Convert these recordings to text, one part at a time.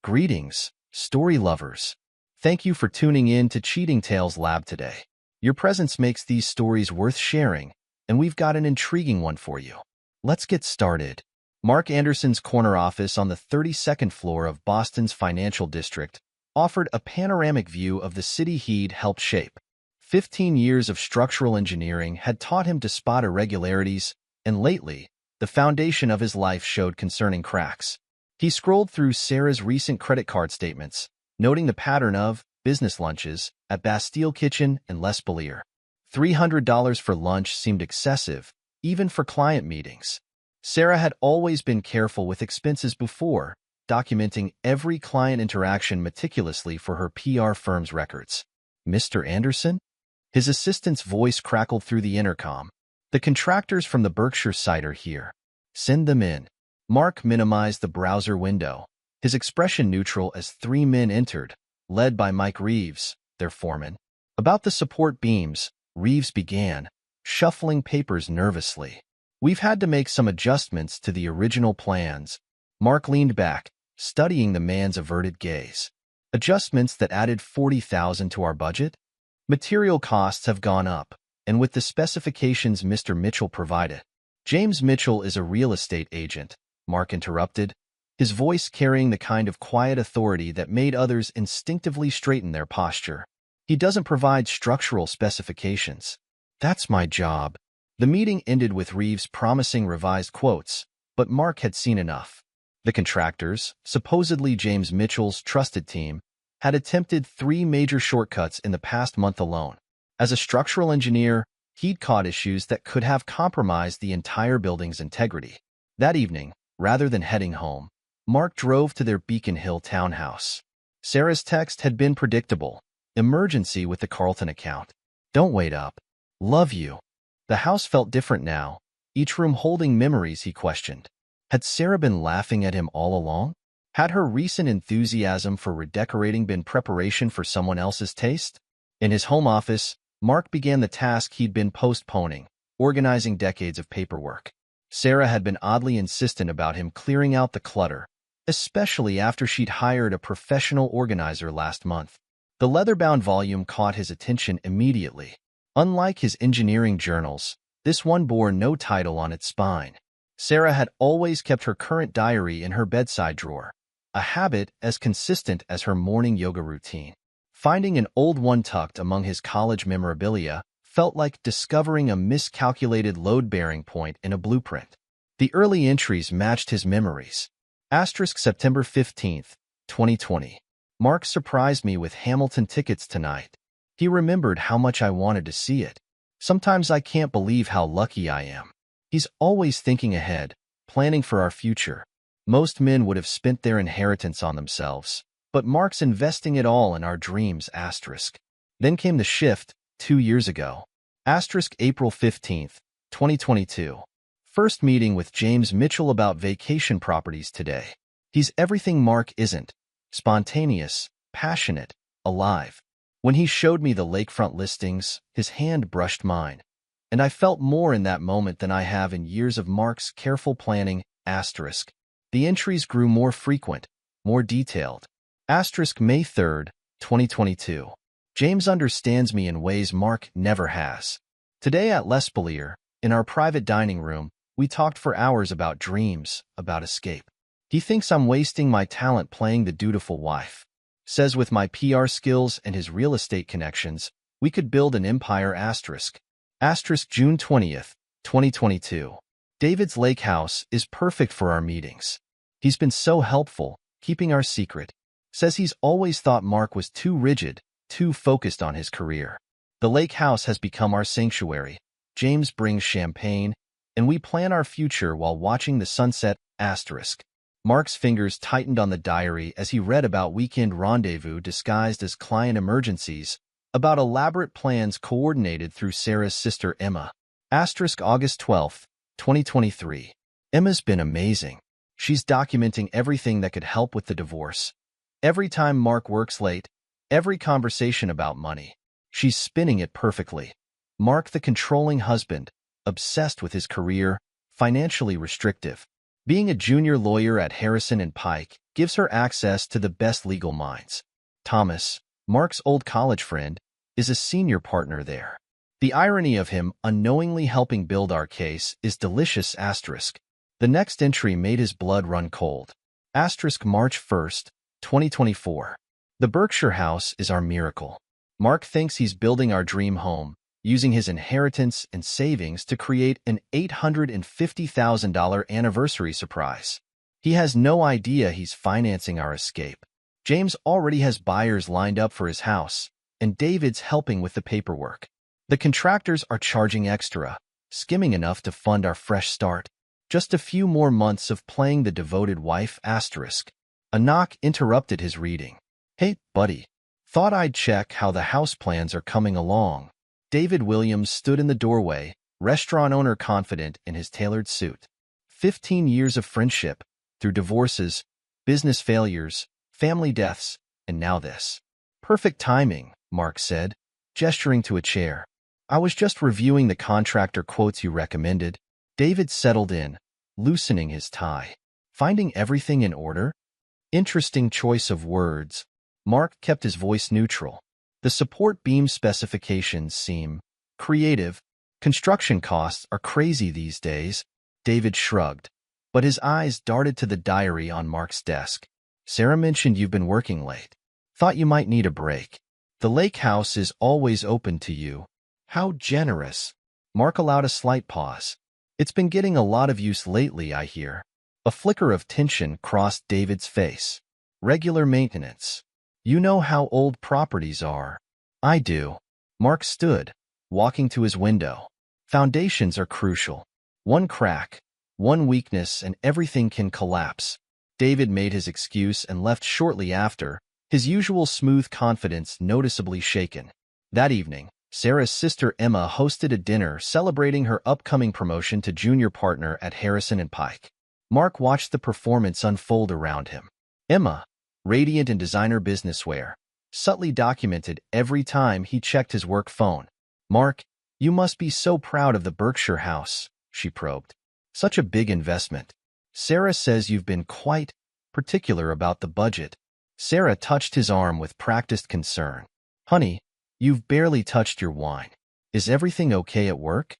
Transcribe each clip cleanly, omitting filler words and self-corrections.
Greetings, story lovers. Thank you for tuning in to Cheating Tales Lab today. Your presence makes these stories worth sharing, and we've got an intriguing one for you. Let's get started. Mark Anderson's corner office on the 32nd floor of Boston's financial district offered a panoramic view of the city he'd helped shape. 15 years of structural engineering had taught him to spot irregularities, and lately, the foundation of his life showed concerning cracks. He scrolled through Sarah's recent credit card statements, noting the pattern of business lunches at Bastille Kitchen and Les Belier. $300 for lunch seemed excessive, even for client meetings. Sarah had always been careful with expenses before, documenting every client interaction meticulously for her PR firm's records. "Mr. Anderson?" His assistant's voice crackled through the intercom. "The contractors from the Berkshire site are here. Send them in." Mark minimized the browser window, his expression neutral as three men entered, led by Mike Reeves, their foreman. About the support beams, Reeves began, shuffling papers nervously. "We've had to make some adjustments to the original plans." Mark leaned back, studying the man's averted gaze. "Adjustments that added $40,000 to our budget? Material costs have gone up, and with the specifications Mr. Mitchell provided." "James Mitchell is a real estate agent," Mark interrupted, his voice carrying the kind of quiet authority that made others instinctively straighten their posture. "He doesn't provide structural specifications." "That's my job." The meeting ended with Reeves promising revised quotes, but Mark had seen enough. The contractors, supposedly James Mitchell's trusted team, had attempted 3 major shortcuts in the past month alone. As a structural engineer, he'd caught issues that could have compromised the entire building's integrity. That evening, rather than heading home, Mark drove to their Beacon Hill townhouse. Sarah's text had been predictable. Emergency with the Carlton account. Don't wait up. Love you. The house felt different now, each room holding memories he questioned. Had Sarah been laughing at him all along? Had her recent enthusiasm for redecorating been preparation for someone else's taste? In his home office, Mark began the task he'd been postponing, organizing decades of paperwork. Sarah had been oddly insistent about him clearing out the clutter, especially after she'd hired a professional organizer last month. The leather-bound volume caught his attention immediately. Unlike his engineering journals, this one bore no title on its spine. Sarah had always kept her current diary in her bedside drawer, a habit as consistent as her morning yoga routine. Finding an old one tucked among his college memorabilia felt like discovering a miscalculated load-bearing point in a blueprint. The early entries matched his memories. September 15th, 2020. "Mark surprised me with Hamilton tickets tonight. He remembered how much I wanted to see it. Sometimes I can't believe how lucky I am. He's always thinking ahead, planning for our future. Most men would have spent their inheritance on themselves, but Mark's investing it all in our dreams." Then came the shift, 2 years ago. April 15th, 2022. "First meeting with James Mitchell about vacation properties today. He's everything Mark isn't. Spontaneous, passionate, alive. When he showed me the lakefront listings, his hand brushed mine, and I felt more in that moment than I have in years of Mark's careful planning. The entries grew more frequent, more detailed. May 3rd, 2022. "James understands me in ways Mark never has. Today at Les Belier, in our private dining room, we talked for hours about dreams, about escape. He thinks I'm wasting my talent playing the dutiful wife. Says with my PR skills and his real estate connections, we could build an empire. June 20th, 2022. "David's lake house is perfect for our meetings. He's been so helpful, keeping our secret. Says he's always thought Mark was too rigid, too focused on his career. The lake house has become our sanctuary. James brings champagne, and we plan our future while watching the sunset. Mark's fingers tightened on the diary as he read about weekend rendezvous disguised as client emergencies, about elaborate plans coordinated through Sarah's sister Emma. August 12th, 2023. "Emma's been amazing. She's documenting everything that could help with the divorce. Every time Mark works late, every conversation about money, she's spinning it perfectly. Mark, the controlling husband, obsessed with his career, financially restrictive. Being a junior lawyer at Harrison and Pike, gives her access to the best legal minds. Thomas, Mark's old college friend, is a senior partner there. The irony of him unknowingly helping build our case is delicious. The next entry made his blood run cold. March 1st, 2024. The Berkshire house is our miracle. Mark thinks he's building our dream home, using his inheritance and savings to create an $850,000 anniversary surprise. He has no idea he's financing our escape. James already has buyers lined up for his house, and David's helping with the paperwork. The contractors are charging extra, skimming enough to fund our fresh start. Just a few more months of playing the devoted wife. A knock interrupted his reading. "Hey, buddy. Thought I'd check how the house plans are coming along." David Williams stood in the doorway, restaurant owner confident in his tailored suit. 15 years of friendship, through divorces, business failures, family deaths, and now this. "Perfect timing," Mark said, gesturing to a chair. "I was just reviewing the contractor quotes you recommended." David settled in, loosening his tie. "Finding everything in order?" Interesting choice of words. Mark kept his voice neutral. "The support beam specifications seem creative. Construction costs are crazy these days." David shrugged, but his eyes darted to the diary on Mark's desk. "Sarah mentioned you've been working late. Thought you might need a break. The lake house is always open to you." "How generous." Mark allowed a slight pause. "It's been getting a lot of use lately, I hear." A flicker of tension crossed David's face. "Regular maintenance. You know how old properties are." "I do." Mark stood, walking to his window. "Foundations are crucial. One crack, one weakness, and everything can collapse." David made his excuse and left shortly after, his usual smooth confidence noticeably shaken. That evening, Sarah's sister Emma hosted a dinner celebrating her upcoming promotion to junior partner at Harrison & Pike. Mark watched the performance unfold around him. Emma, radiant in designer businesswear, subtly documented every time he checked his work phone. "Mark, you must be so proud of the Berkshire house," she probed. "Such a big investment. Sarah says you've been quite particular about the budget." Sarah touched his arm with practiced concern. "Honey, you've barely touched your wine. Is everything okay at work?"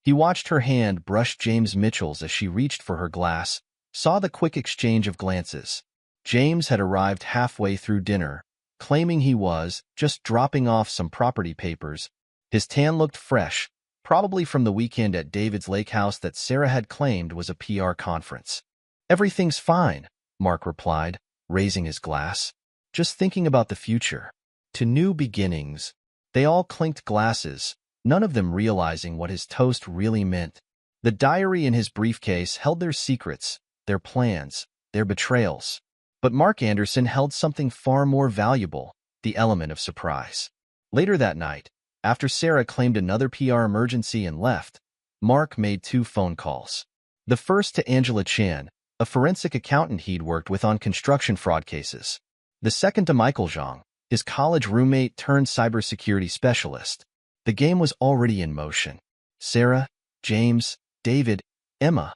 He watched her hand brush James Mitchell's as she reached for her glass, saw the quick exchange of glances. James had arrived halfway through dinner, claiming he was just dropping off some property papers. His tan looked fresh, probably from the weekend at David's lake house that Sarah had claimed was a PR conference. "Everything's fine," Mark replied, raising his glass. "Just thinking about the future. To new beginnings." They all clinked glasses, none of them realizing what his toast really meant. The diary in his briefcase held their secrets, their plans, their betrayals. But Mark Anderson held something far more valuable, the element of surprise. Later that night, after Sarah claimed another PR emergency and left, Mark made 2 phone calls. The first to Angela Chan, a forensic accountant he'd worked with on construction fraud cases. The second to Michael Zhang, his college roommate turned cybersecurity specialist. The game was already in motion. Sarah, James, David, Emma.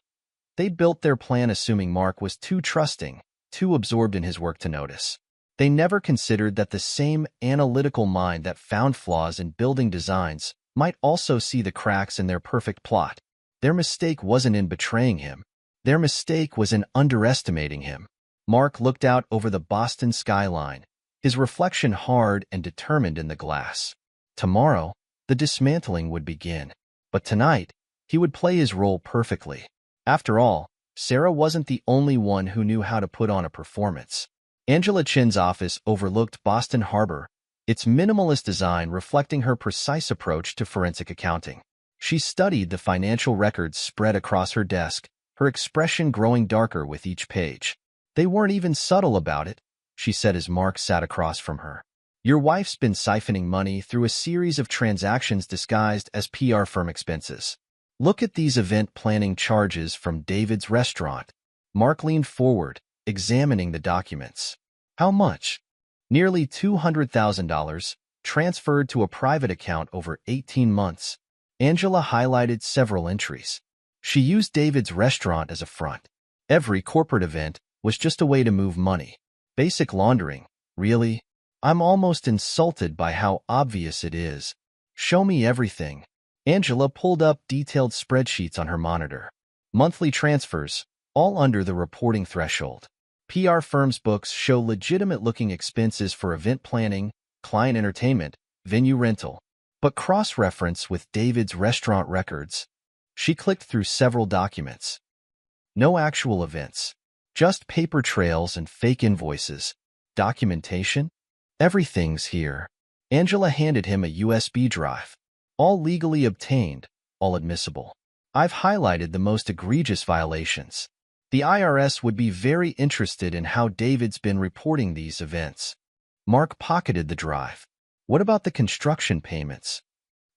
They built their plan assuming Mark was too trusting, too absorbed in his work to notice. They never considered that the same analytical mind that found flaws in building designs might also see the cracks in their perfect plot. Their mistake wasn't in betraying him. Their mistake was in underestimating him. Mark looked out over the Boston skyline, his reflection hard and determined in the glass. Tomorrow, the dismantling would begin. But tonight, he would play his role perfectly. After all, Sarah wasn't the only one who knew how to put on a performance. Angela Chin's office overlooked Boston Harbor, its minimalist design reflecting her precise approach to forensic accounting. She studied the financial records spread across her desk, her expression growing darker with each page. "They weren't even subtle about it," she said as Mark sat across from her. "Your wife's been siphoning money through a series of transactions disguised as PR firm expenses. Look at these event planning charges from David's restaurant." Mark leaned forward, examining the documents. "How much?" "Nearly $200,000, transferred to a private account over 18 months. Angela highlighted several entries. She used David's restaurant as a front. Every corporate event was just a way to move money. Basic laundering, really? I'm almost insulted by how obvious it is. Show me everything. Angela pulled up detailed spreadsheets on her monitor. Monthly transfers, all under the reporting threshold. PR firms' books show legitimate-looking expenses for event planning, client entertainment, venue rental. But cross-reference with David's restaurant records. She clicked through several documents. No actual events. Just paper trails and fake invoices. Documentation? Everything's here. Angela handed him a USB drive. All legally obtained, all admissible. I've highlighted the most egregious violations. The IRS would be very interested in how David's been reporting these events. Mark pocketed the drive. What about the construction payments?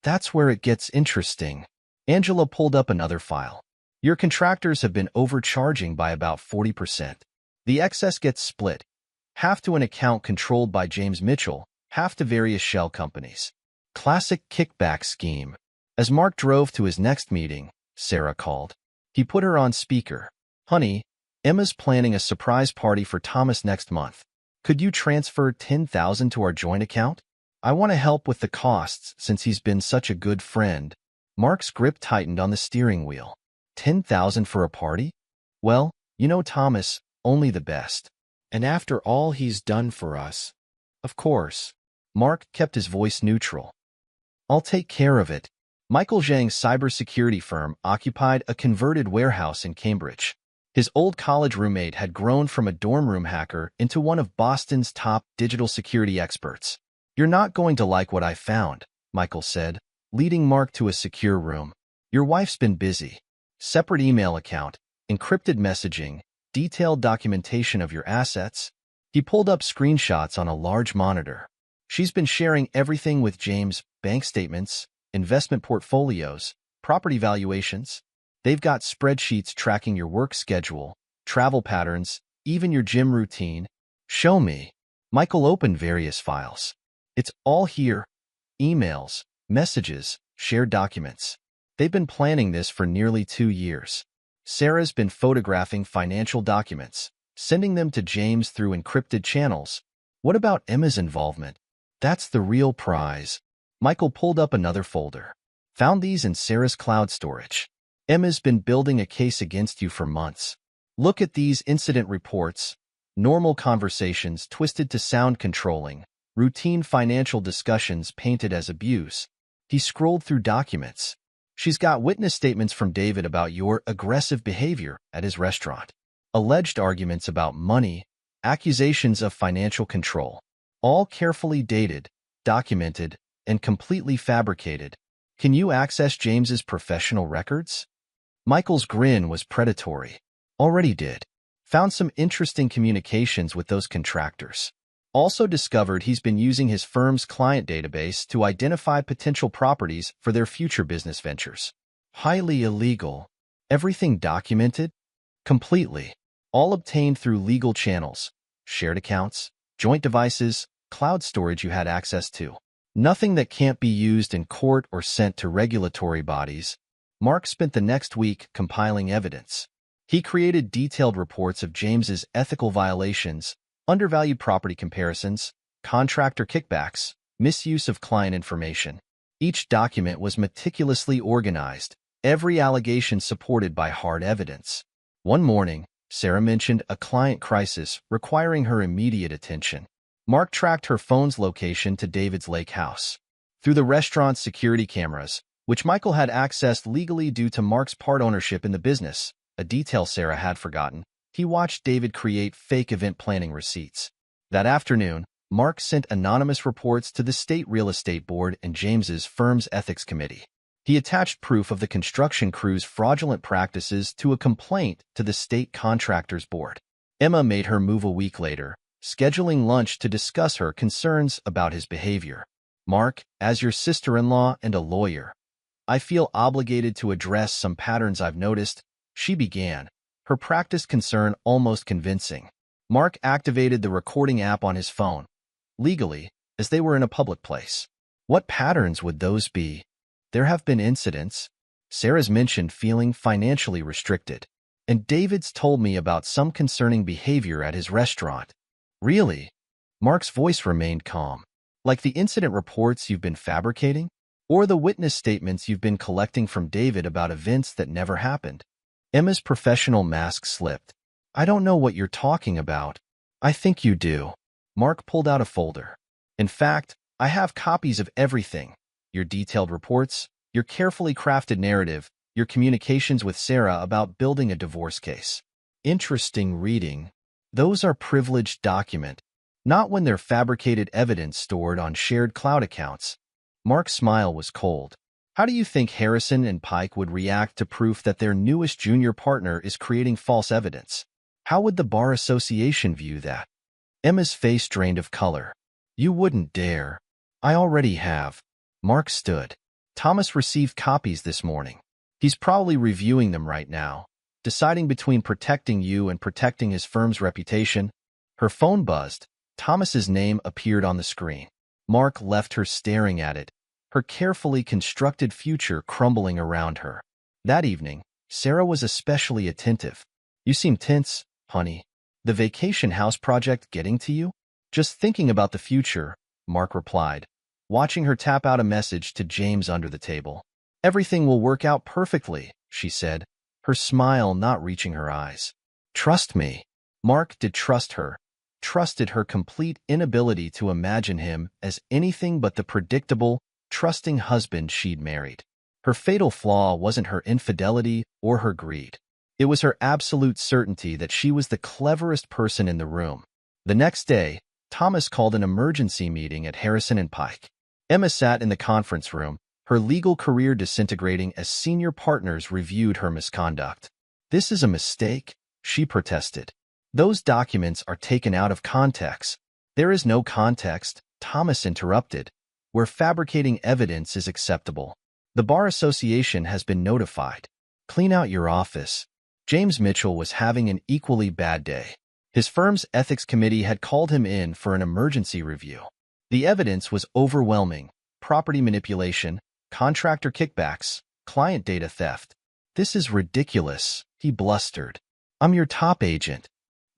That's where it gets interesting. Angela pulled up another file. Your contractors have been overcharging by about 40%. The excess gets split, half to an account controlled by James Mitchell, half to various shell companies. Classic kickback scheme. As Mark drove to his next meeting, Sarah called. He put her on speaker. Honey, Emma's planning a surprise party for Thomas next month. Could you transfer $10,000 to our joint account? I want to help with the costs since he's been such a good friend. Mark's grip tightened on the steering wheel. $10,000 for a party? Well, you know Thomas, only the best. And after all he's done for us. Of course. Mark kept his voice neutral. I'll take care of it. Michael Zhang's cybersecurity firm occupied a converted warehouse in Cambridge. His old college roommate had grown from a dorm room hacker into one of Boston's top digital security experts. You're not going to like what I found, Michael said, leading Mark to a secure room. Your wife's been busy. Separate email account, encrypted messaging, detailed documentation of your assets. He pulled up screenshots on a large monitor. She's been sharing everything with James, bank statements, investment portfolios, property valuations. They've got spreadsheets tracking your work schedule, travel patterns, even your gym routine. Show me. Michael opened various files. It's all here. Emails, messages, shared documents. They've been planning this for nearly 2 years. Sarah's been photographing financial documents, sending them to James through encrypted channels. What about Emma's involvement? That's the real prize. Michael pulled up another folder. Found these in Sarah's cloud storage. Emma's been building a case against you for months. Look at these incident reports. Normal conversations twisted to sound controlling. Routine financial discussions painted as abuse. He scrolled through documents. She's got witness statements from David about your aggressive behavior at his restaurant. Alleged arguments about money. Accusations of financial control. All carefully dated, documented, and completely fabricated. Can you access James's professional records? Michael's grin was predatory. Already did. Found some interesting communications with those contractors. Also discovered he's been using his firm's client database to identify potential properties for their future business ventures. Highly illegal. Everything documented? Completely. All obtained through legal channels. Shared accounts, joint devices, cloud storage you had access to. Nothing that can't be used in court or sent to regulatory bodies. Mark spent the next week compiling evidence. He created detailed reports of James's ethical violations, undervalued property comparisons, contractor kickbacks, misuse of client information. Each document was meticulously organized, every allegation supported by hard evidence. One morning, Sarah mentioned a client crisis requiring her immediate attention. Mark tracked her phone's location to David's lake house. Through the restaurant's security cameras, which Michael had accessed legally due to Mark's part ownership in the business, a detail Sarah had forgotten, he watched David create fake event planning receipts. That afternoon, Mark sent anonymous reports to the State Real Estate Board and James's firm's ethics committee. He attached proof of the construction crew's fraudulent practices to a complaint to the State Contractors Board. Emma made her move a week later, scheduling lunch to discuss her concerns about his behavior. Mark, as your sister-in-law and a lawyer, I feel obligated to address some patterns I've noticed, she began, her practiced concern almost convincing. Mark activated the recording app on his phone, legally, as they were in a public place. What patterns would those be? There have been incidents. Sarah's mentioned feeling financially restricted. And David's told me about some concerning behavior at his restaurant. Really? Mark's voice remained calm. Like the incident reports you've been fabricating? Or the witness statements you've been collecting from David about events that never happened? Emma's professional mask slipped. I don't know what you're talking about. I think you do. Mark pulled out a folder. In fact, I have copies of everything. Your detailed reports, your carefully crafted narrative, your communications with Sarah about building a divorce case. Interesting reading. Those are privileged documents, not when they're fabricated evidence stored on shared cloud accounts. Mark's smile was cold. How do you think Harrison and Pike would react to proof that their newest junior partner is creating false evidence? How would the bar association view that? Emma's face drained of color. You wouldn't dare. I already have. Mark stood. Thomas received copies this morning. He's probably reviewing them right now, deciding between protecting you and protecting his firm's reputation. Her phone buzzed. Thomas's name appeared on the screen. Mark left her staring at it, her carefully constructed future crumbling around her. That evening, Sarah was especially attentive. You seem tense, honey. The vacation house project getting to you? Just thinking about the future, Mark replied, watching her tap out a message to James under the table. Everything will work out perfectly, she said, her smile not reaching her eyes. Trust me. Mark did trust her, trusted her complete inability to imagine him as anything but the predictable, trusting husband she'd married. Her fatal flaw wasn't her infidelity or her greed. It was her absolute certainty that she was the cleverest person in the room. The next day, Thomas called an emergency meeting at Harrison and Pike. Emma sat in the conference room, her legal career disintegrating as senior partners reviewed her misconduct. This is a mistake, she protested. Those documents are taken out of context. There is no context, Thomas interrupted, where fabricating evidence is acceptable. The Bar Association has been notified. Clean out your office. James Mitchell was having an equally bad day. His firm's ethics committee had called him in for an emergency review. The evidence was overwhelming: property manipulation, contractor kickbacks, client data theft. This is ridiculous, he blustered. I'm your top agent.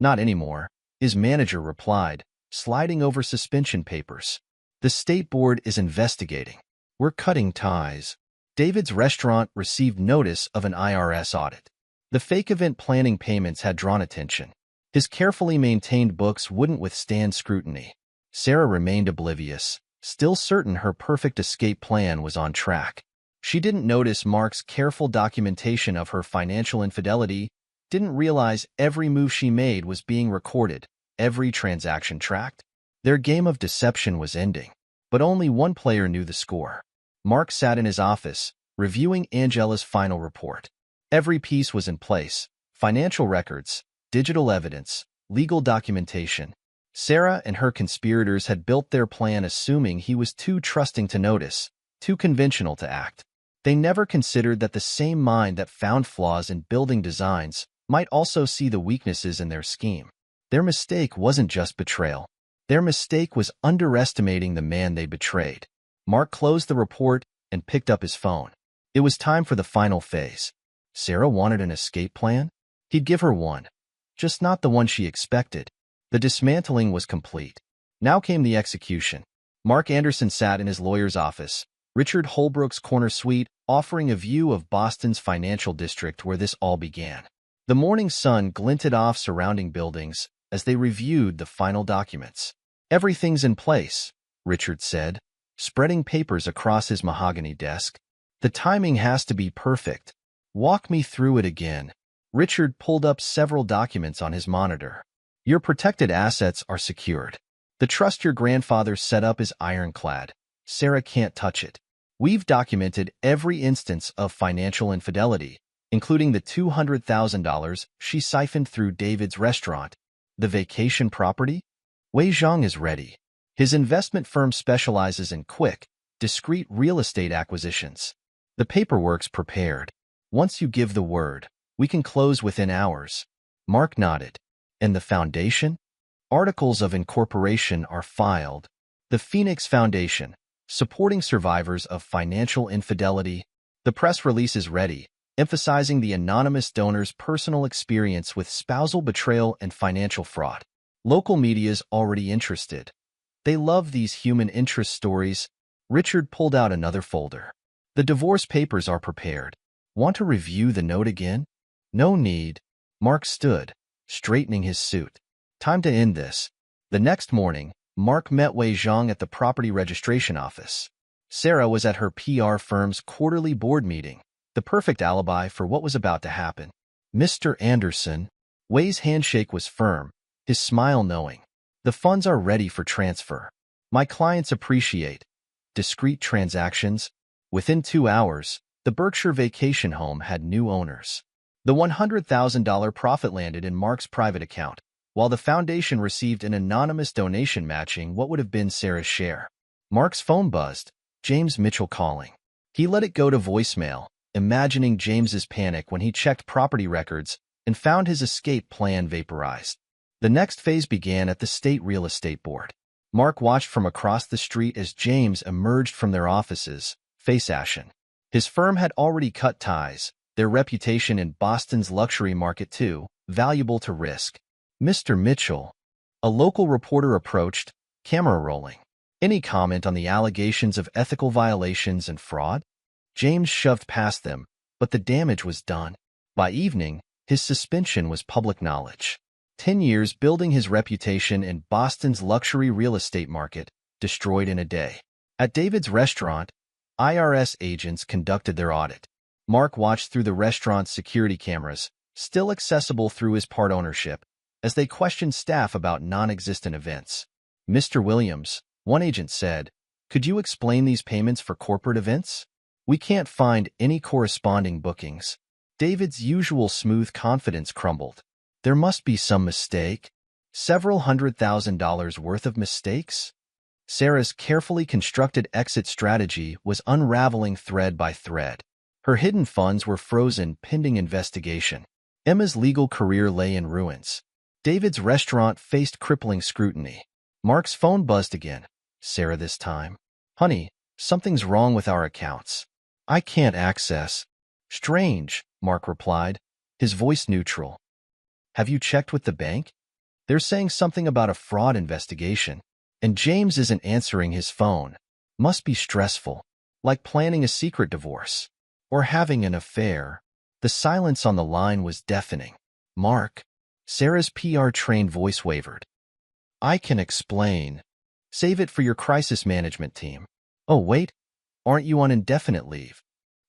Not anymore, his manager replied, sliding over suspension papers. The state board is investigating. We're cutting ties. David's restaurant received notice of an IRS audit. The fake event planning payments had drawn attention. His carefully maintained books wouldn't withstand scrutiny. Sarah remained oblivious, still certain her perfect escape plan was on track. She didn't notice Mark's careful documentation of her financial infidelity, didn't realize every move she made was being recorded, every transaction tracked. Their game of deception was ending, but only one player knew the score. Mark sat in his office, reviewing Angela's final report. Every piece was in place: financial records, digital evidence, legal documentation. Sarah and her conspirators had built their plan assuming he was too trusting to notice, too conventional to act. They never considered that the same mind that found flaws in building designs might also see the weaknesses in their scheme. Their mistake wasn't just betrayal. Their mistake was underestimating the man they betrayed. Mark closed the report and picked up his phone. It was time for the final phase. Sarah wanted an escape plan? He'd give her one. Just not the one she expected. The dismantling was complete. Now came the execution. Mark Anderson sat in his lawyer's office, Richard Holbrook's corner suite, offering a view of Boston's financial district where this all began. The morning sun glinted off surrounding buildings as they reviewed the final documents. Everything's in place, Richard said, spreading papers across his mahogany desk. The timing has to be perfect. Walk me through it again. Richard pulled up several documents on his monitor. Your protected assets are secured. The trust your grandfather set up is ironclad. Sarah can't touch it. We've documented every instance of financial infidelity, including the $200,000 she siphoned through David's restaurant. The vacation property? Wei Zhang is ready. His investment firm specializes in quick, discreet real estate acquisitions. The paperwork's prepared. Once you give the word, we can close within hours. Mark nodded. And the foundation? Articles of incorporation are filed. The Phoenix Foundation, supporting survivors of financial infidelity. The press release is ready. emphasizing the anonymous donor's personal experience with spousal betrayal and financial fraud. Local media's already interested. They love these human interest stories. Richard pulled out another folder. The divorce papers are prepared. Want to review the note again? No need. Mark stood, straightening his suit. Time to end this. The next morning, Mark met Wei Zhang at the property registration office. Sarah was at her PR firm's quarterly board meeting, the perfect alibi for what was about to happen. Mr. Anderson. Wei's handshake was firm, his smile knowing. The funds are ready for transfer. My clients appreciate discreet transactions. Within 2 hours, the Berkshire vacation home had new owners. The $100,000 profit landed in Mark's private account, while the foundation received an anonymous donation matching what would have been Sarah's share. Mark's phone buzzed, James Mitchell calling. He let it go to voicemail, imagining James's panic when he checked property records and found his escape plan vaporized. The next phase began at the State Real Estate Board. Mark watched from across the street as James emerged from their offices, face ashen. His firm had already cut ties, their reputation in Boston's luxury market too valuable to risk. Mr. Mitchell, a local reporter approached, camera rolling. Any comment on the allegations of ethical violations and fraud? James shoved past them, but the damage was done. By evening, his suspension was public knowledge. 10 years building his reputation in Boston's luxury real estate market, destroyed in a day. At David's restaurant, IRS agents conducted their audit. Mark watched through the restaurant's security cameras, still accessible through his part ownership, as they questioned staff about non-existent events. Mr. Williams, one agent said, could you explain these payments for corporate events? We can't find any corresponding bookings. David's usual smooth confidence crumbled. There must be some mistake. Several $100,000 worth of mistakes? Sarah's carefully constructed exit strategy was unraveling thread by thread. Her hidden funds were frozen pending investigation. Emma's legal career lay in ruins. David's restaurant faced crippling scrutiny. Mark's phone buzzed again. Sarah this time. Honey, something's wrong with our accounts. I can't access. Strange, Mark replied, his voice neutral. Have you checked with the bank? They're saying something about a fraud investigation, and James isn't answering his phone. Must be stressful, like planning a secret divorce, or having an affair. The silence on the line was deafening. Mark, Sarah's PR-trained voice wavered. I can explain. Save it for your crisis management team. Oh, wait, aren't you on indefinite leave?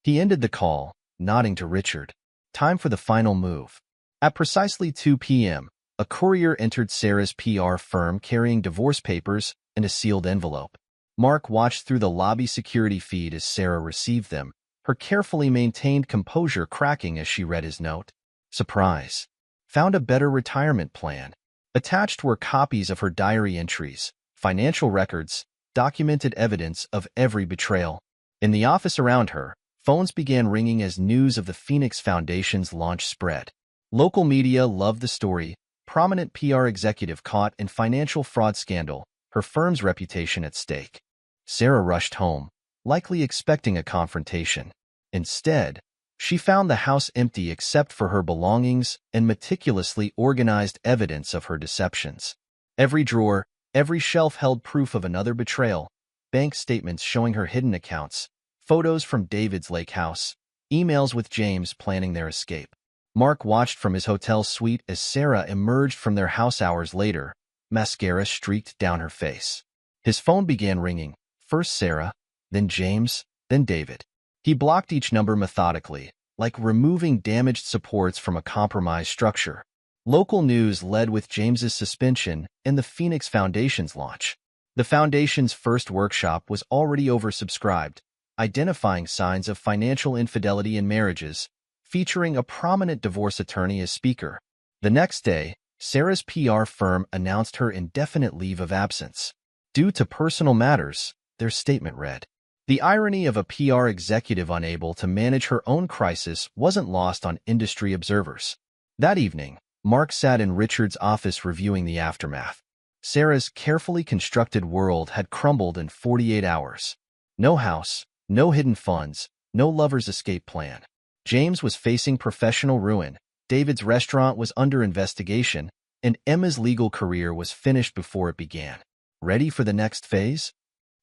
He ended the call, nodding to Richard. Time for the final move. At precisely 2 p.m., a courier entered Sarah's PR firm carrying divorce papers and a sealed envelope. Mark watched through the lobby security feed as Sarah received them, her carefully maintained composure cracking as she read his note. Surprise. Found a better retirement plan. Attached were copies of her diary entries, financial records, documented evidence of every betrayal. In the office around her, phones began ringing as news of the Phoenix Foundation's launch spread. Local media loved the story. Prominent PR executive caught in financial fraud scandal, her firm's reputation at stake. Sarah rushed home, likely expecting a confrontation. Instead, she found the house empty except for her belongings and meticulously organized evidence of her deceptions. Every drawer, every shelf held proof of another betrayal, bank statements showing her hidden accounts, photos from David's lake house, emails with James planning their escape. Mark watched from his hotel suite as Sarah emerged from their house hours later, mascara streaked down her face. His phone began ringing, first Sarah, then James, then David. He blocked each number methodically, like removing damaged supports from a compromised structure. Local news led with James's suspension and the Phoenix Foundation's launch. The Foundation's first workshop was already oversubscribed, identifying signs of financial infidelity in marriages, featuring a prominent divorce attorney as speaker. The next day, Sarah's PR firm announced her indefinite leave of absence. Due to personal matters, their statement read. The irony of a PR executive unable to manage her own crisis wasn't lost on industry observers. That evening, Mark sat in Richard's office reviewing the aftermath. Sarah's carefully constructed world had crumbled in 48 hours. No house, no hidden funds, no lover's escape plan. James was facing professional ruin, David's restaurant was under investigation, and Emma's legal career was finished before it began. Ready for the next phase?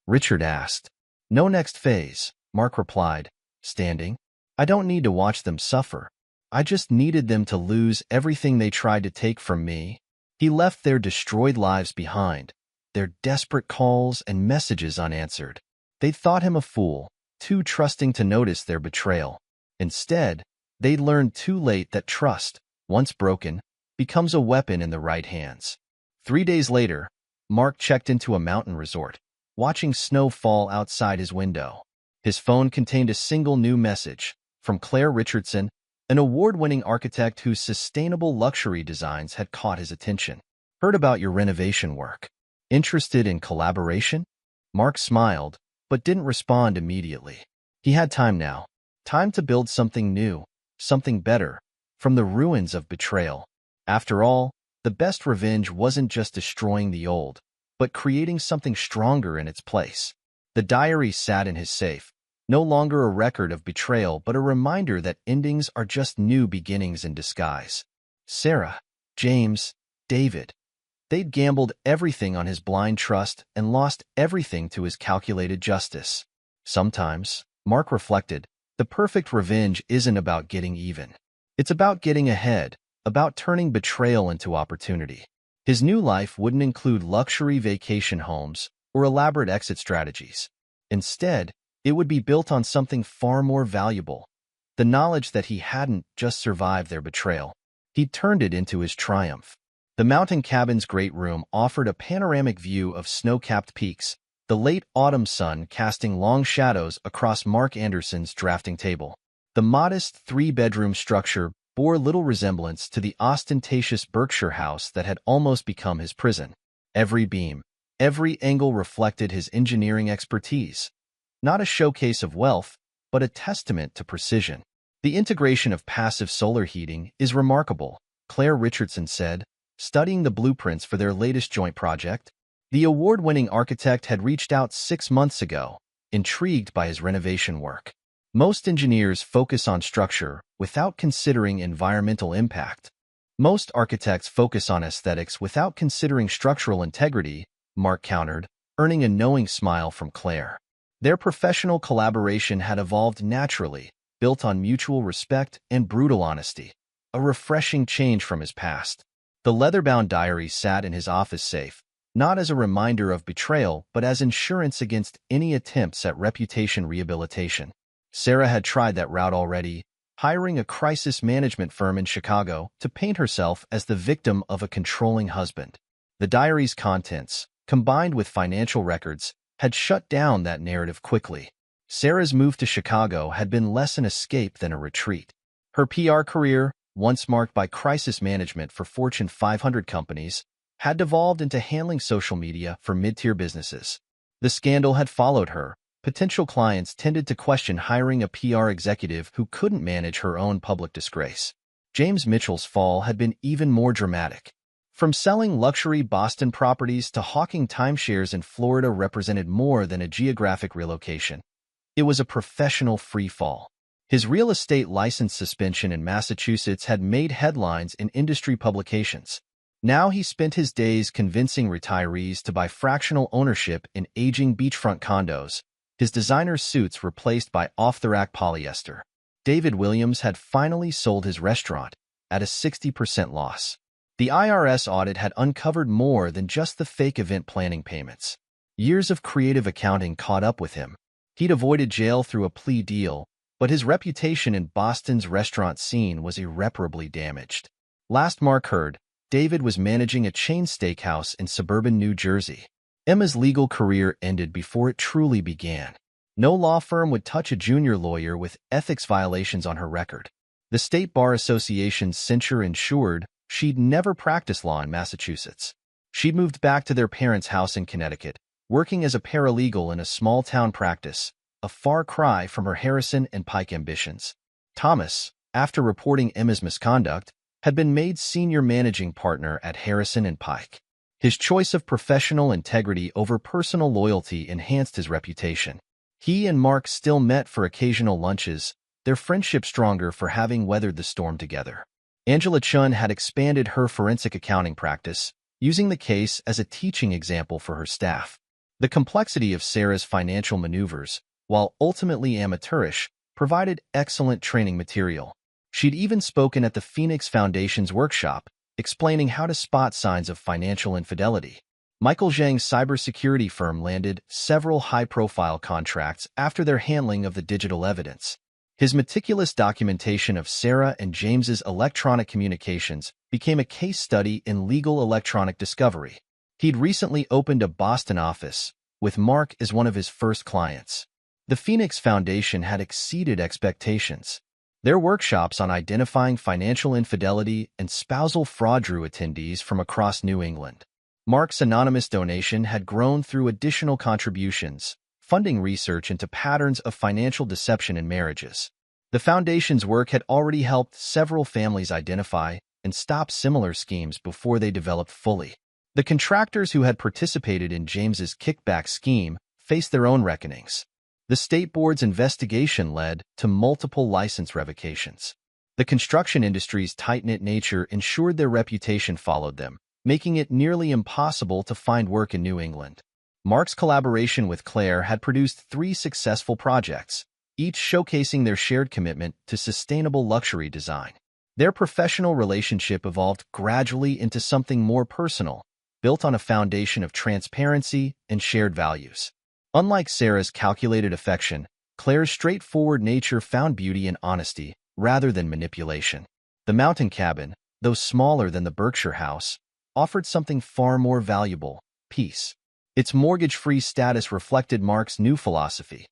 Richard asked. No next phase, Mark replied, standing. I don't need to watch them suffer. I just needed them to lose everything they tried to take from me. He left their destroyed lives behind, their desperate calls and messages unanswered. They thought him a fool, too trusting to notice their betrayal. Instead, they'd learned too late that trust, once broken, becomes a weapon in the right hands. 3 days later, Mark checked into a mountain resort, watching snow fall outside his window. His phone contained a single new message from Claire Richardson, an award-winning architect whose sustainable luxury designs had caught his attention. Heard about your renovation work. Interested in collaboration? Mark smiled, but didn't respond immediately. He had time now. Time to build something new, something better, from the ruins of betrayal. After all, the best revenge wasn't just destroying the old, but creating something stronger in its place. The diary sat in his safe, no longer a record of betrayal but a reminder that endings are just new beginnings in disguise. Sarah, James, David. They'd gambled everything on his blind trust and lost everything to his calculated justice. Sometimes, Mark reflected, the perfect revenge isn't about getting even. It's about getting ahead, about turning betrayal into opportunity. His new life wouldn't include luxury vacation homes or elaborate exit strategies. Instead, it would be built on something far more valuable, the knowledge that he hadn't just survived their betrayal. He'd turned it into his triumph. The mountain cabin's great room offered a panoramic view of snow-capped peaks, the late autumn sun casting long shadows across Mark Anderson's drafting table. The modest three-bedroom structure bore little resemblance to the ostentatious Berkshire house that had almost become his prison. Every beam, every angle reflected his engineering expertise. Not a showcase of wealth, but a testament to precision. The integration of passive solar heating is remarkable, Claire Richardson said, studying the blueprints for their latest joint project. The award-winning architect had reached out 6 months ago, intrigued by his renovation work. Most engineers focus on structure without considering environmental impact. Most architects focus on aesthetics without considering structural integrity, Mark countered, earning a knowing smile from Claire. Their professional collaboration had evolved naturally, built on mutual respect and brutal honesty, a refreshing change from his past. The leather-bound diary sat in his office safe, not as a reminder of betrayal but as insurance against any attempts at reputation rehabilitation. Sarah had tried that route already, hiring a crisis management firm in Chicago to paint herself as the victim of a controlling husband. The diary's contents, combined with financial records, had shut down that narrative quickly. Sarah's move to Chicago had been less an escape than a retreat. Her PR career, once marked by crisis management for Fortune 500 companies, had devolved into handling social media for mid-tier businesses. The scandal had followed her. Potential clients tended to question hiring a PR executive who couldn't manage her own public disgrace. James Mitchell's fall had been even more dramatic. From selling luxury Boston properties to hawking timeshares in Florida represented more than a geographic relocation. It was a professional free fall. His real estate license suspension in Massachusetts had made headlines in industry publications. Now he spent his days convincing retirees to buy fractional ownership in aging beachfront condos, his designer suits replaced by off-the-rack polyester. David Williams had finally sold his restaurant at a 60% loss. The IRS audit had uncovered more than just the fake event planning payments. Years of creative accounting caught up with him. He'd avoided jail through a plea deal, but his reputation in Boston's restaurant scene was irreparably damaged. Last Mark heard, David was managing a chain steakhouse in suburban New Jersey. Emma's legal career ended before it truly began. No law firm would touch a junior lawyer with ethics violations on her record. The State Bar Association's censure ensured she'd never practiced law in Massachusetts. She'd moved back to their parents' house in Connecticut, working as a paralegal in a small-town practice, a far cry from her Harrison and Pike ambitions. Thomas, after reporting Emma's misconduct, had been made senior managing partner at Harrison and Pike. His choice of professional integrity over personal loyalty enhanced his reputation. He and Mark still met for occasional lunches, their friendship stronger for having weathered the storm together. Angela Chun had expanded her forensic accounting practice, using the case as a teaching example for her staff. The complexity of Sarah's financial maneuvers, while ultimately amateurish, provided excellent training material. She'd even spoken at the Phoenix Foundation's workshop, explaining how to spot signs of financial infidelity. Michael Zhang's cybersecurity firm landed several high-profile contracts after their handling of the digital evidence. His meticulous documentation of Sarah and James's electronic communications became a case study in legal electronic discovery. He'd recently opened a Boston office, with Mark as one of his first clients. The Phoenix Foundation had exceeded expectations. Their workshops on identifying financial infidelity and spousal fraud drew attendees from across New England. Mark's anonymous donation had grown through additional contributions, funding research into patterns of financial deception in marriages. The Foundation's work had already helped several families identify and stop similar schemes before they developed fully. The contractors who had participated in James's kickback scheme faced their own reckonings. The state board's investigation led to multiple license revocations. The construction industry's tight-knit nature ensured their reputation followed them, making it nearly impossible to find work in New England. Mark's collaboration with Claire had produced 3 successful projects, each showcasing their shared commitment to sustainable luxury design. Their professional relationship evolved gradually into something more personal, built on a foundation of transparency and shared values. Unlike Sarah's calculated affection, Claire's straightforward nature found beauty in honesty rather than manipulation. The mountain cabin, though smaller than the Berkshire house, offered something far more valuable: peace. Its mortgage-free status reflected Mark's new philosophy.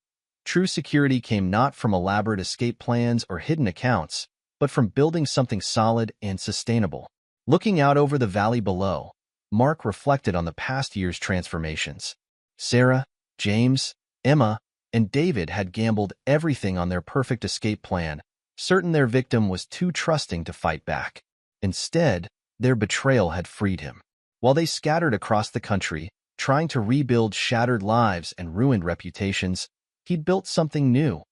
True security came not from elaborate escape plans or hidden accounts, but from building something solid and sustainable. Looking out over the valley below, Mark reflected on the past year's transformations. Sarah, James, Emma, and David had gambled everything on their perfect escape plan, certain their victim was too trusting to fight back. Instead, their betrayal had freed him. While they scattered across the country, trying to rebuild shattered lives and ruined reputations, he'd built something new,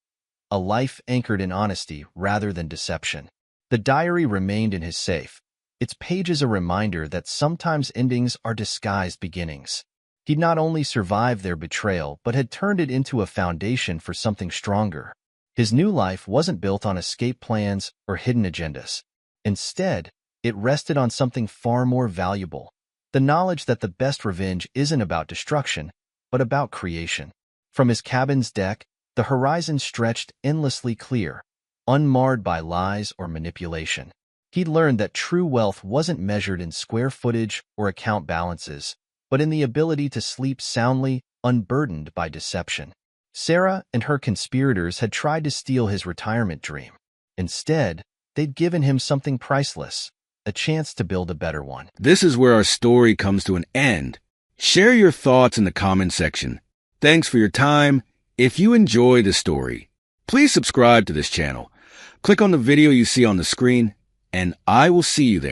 a life anchored in honesty rather than deception. The diary remained in his safe, its pages a reminder that sometimes endings are disguised beginnings. He'd not only survived their betrayal, but had turned it into a foundation for something stronger. His new life wasn't built on escape plans or hidden agendas. Instead, it rested on something far more valuable: the knowledge that the best revenge isn't about destruction, but about creation. From his cabin's deck, the horizon stretched endlessly clear, unmarred by lies or manipulation. He'd learned that true wealth wasn't measured in square footage or account balances, but in the ability to sleep soundly, unburdened by deception. Sarah and her conspirators had tried to steal his retirement dream. Instead, they'd given him something priceless: a chance to build a better one. This is where our story comes to an end. Share your thoughts in the comment section. Thanks for your time. If you enjoy the story, please subscribe to this channel. Click on the video you see on the screen, and I will see you there.